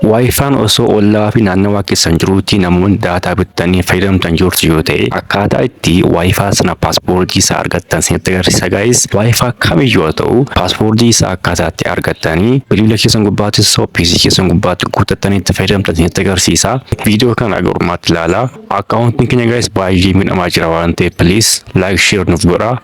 Waayifaan osoo ollaa fi naannawaa keessan jiruutti namoonni daataa bittanii fayyadamtan jirtu yoo ta'e akkaataa itti waayifaa sana paaspoortii isaa argattan isinitti agarsiisa guys. Waayifaa kamiyyuu haa ta'u paaspoortii isaa akkaataa itti argattanii bilbila keessan gubbaatti PC keessan gubbaatti guuttattanii itti fayyadamtan isinitti agarsiisa. Viidiyoo kana gurmaatti ilaalaa. Akkaawuntiin keenya guys baay'ee miidhamaa jira waan ta'eef please like share nuuf godhaa.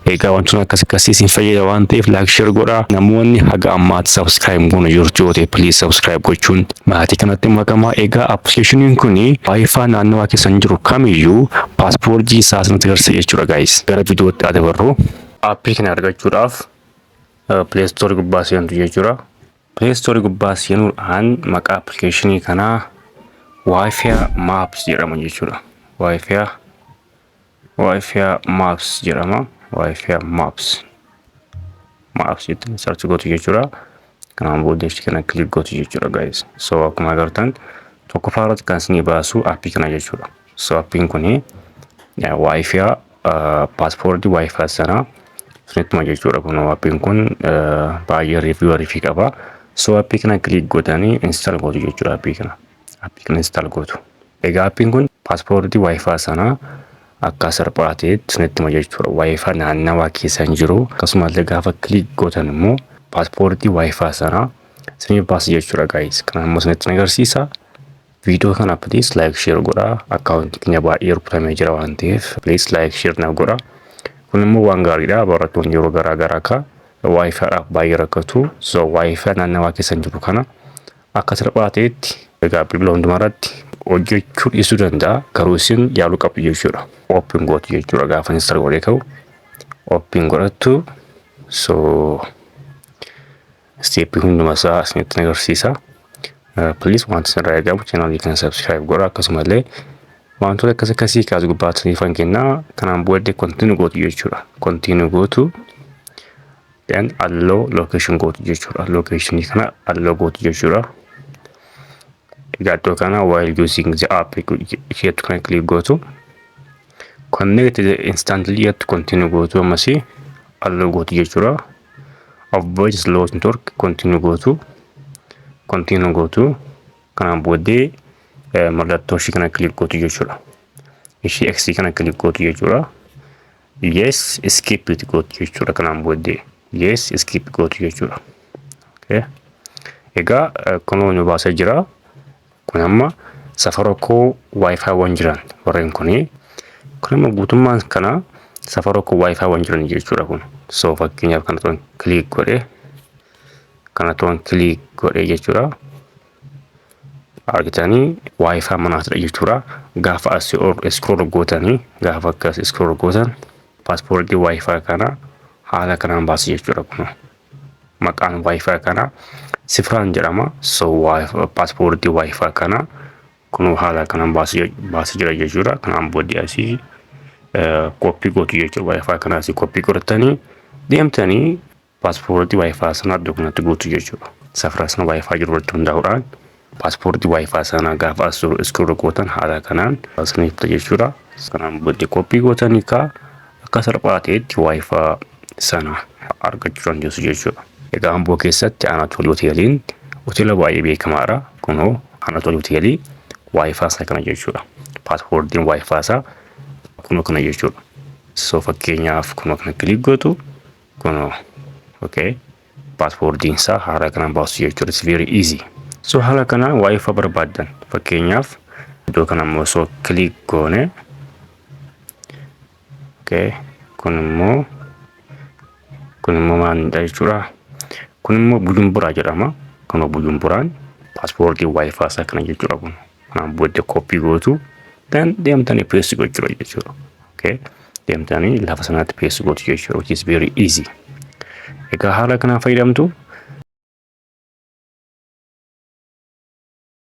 Egaa wantoota akkasii isin fayyada waan ta'eef like share godhaa. Namoonni haga ammaatti subscribe goona jirtu yoo ta'e please subscribe gochuun maatii kanatti makamaa. Egaa appilikeeshiniin kun waayifaa naannawaa keessan jiru kamiyyuu paaspoortii isaa isinitti agarsiisa jechuudha guys. Gara viidiyootti adeemnu. Aappii kana argachuudhaaf Play Store gubbaa seentu jechuudha. Play Store gubbaa seenuudhaan maqaa appilikeeshinii kanaa Wi-Fi Maps jedhama jechuudha. Wi-Fi Maps jedhama. Wi-Fi Maps jechuun search gootu jechuudha. Kanaan booddee kana click gootu jechuudha guys. So akkuma agartan tokkoffaa irratti kan isin baasu aappii kana jechuudha. So aappiin kun Wi-Fi paaspoortii Wi-Fi sana isinittuma jechuudha. Kun aappiin kun baay'ee review qaba. So aappii kana click gootanii install gootu jechuudha. Aappii kana install gootu. Egaa aappiin kun paaspoortii Wi-Fi sana akka salphaatti isinittuma jechuudha. Wi-Fi naannawaa keessan jiru akkasumas gaafa click gootan immoo paaspoortii Wi-Fi sana isinii baasa jechuudha guys. Kana immoo isinitti agarsiisa. Viidiyoo kana please like share godhaa. Akkaawuntii keenya baay'ee rukutamee jira waan ta'eef please like share naaf godhaa. Kun immoo waan gaariidha. Barattoonni yeroo garaagaraa akka Wi-Fi baay'ee rakkatu. So Wi-Fi naannawaa keessan jiru kana akka salphaatti egaa bilbila hundumaarratti hojjechuu dhiisuu danda'a. Garuu isin yaaluu qabdu jechuudha. Open gootu jechuudha. Gaafa install godhee ka'u open godhattu. So step hundumaa isaa isinitti agarsiisa. Please wanti isin irraa eegamu channel kana subscribe godhaa. Akkasumallee wantoota akkasii kaas gubbaatti ifan kennaa. Kanaan booddee continue gootu jechuudha. Continue gootu. Then allow location gootu jechuudha. Location kana allow gootu jechuudha. Egaa kana while using the app isheetu kana click gootu. Connect instantly yet continue gootu ammasii allow gootu jechuudha. Avoid slow network continue gootu. Kanaan booddee mallattoo ishii kana click gootu jechuudha. Ishii X kana click gootu jechuudha. Yes skip it gootu jechuudha. Kanaan booddee yes skip gootu jechuudha. Okay. Egaa kun nu baasee jira. Kun amma safaroo Wi-Fi waan jiran warreen kuni. Kun amma guutummaan kana safaroo Wi-Fi waan jiran jechuudha kun. So fakkeenyaaf kana toon click godhee jechuudha. Argitanii Wi-Fi manaatidha jechuudha. Gaafa as scroll gootanii gaafa akkas scroll gootan paaspoortii Wi-Fi kana haala kanaan baasa jechuudha kun. Maqaan Wi-Fi kana Sifraan jedhama. So paaspoortii Wi-Fi kana kun haala kanaan baasa jira jechuudha. Kanaan booddee asii copy gootu jechuudha. Wi-Fi kana asii copy godhatanii deemtanii paaspoortii Wi-Fi sana iddoo kanatti gootu jechuudha. Safara sana Wi-Fi jiru irratti hundaa'uudhaan paaspoortii Wi-Fi sana gaafa as scroll gootan haala kanaan baasaniifta jechuudha. Kanaan booddee copy gootanii akka salphaatti Wi-Fi sana argachuu dandeessu jechuudha. Egaa Amboo keessatti Anatool hoteeliin hoteela baay'ee beekamaadha. Kunoo Anatool hoteelii Wi-Fi isaa kana jechuudha. Paaspoortiin Wi-Fi isaa kunoo kana jechuudha. So fakkeenyaaf kunoo kana click gootu kunoo okay. Paaspoortiin isaa haala kanaan baasu jechuudha. It's very easy. So haala kanaan Wi-Fi barbaadan fakkeenyaaf iddoo kana immoo so click goone okay. Kun immoo maalidha jechuudha. Kun immoo Bujumburaa jedhama. Kun Bujumburaan paaspoortii Wi-Fi isaa kana jechuudha kun. Kanaan booddee copy gootu then deemtanii paste gochuu jechuudha. Okay. Deemtanii lafa sanaatti paste gootu jechuudha. Which is very easy. Egaa haala kanaan fayyadamtu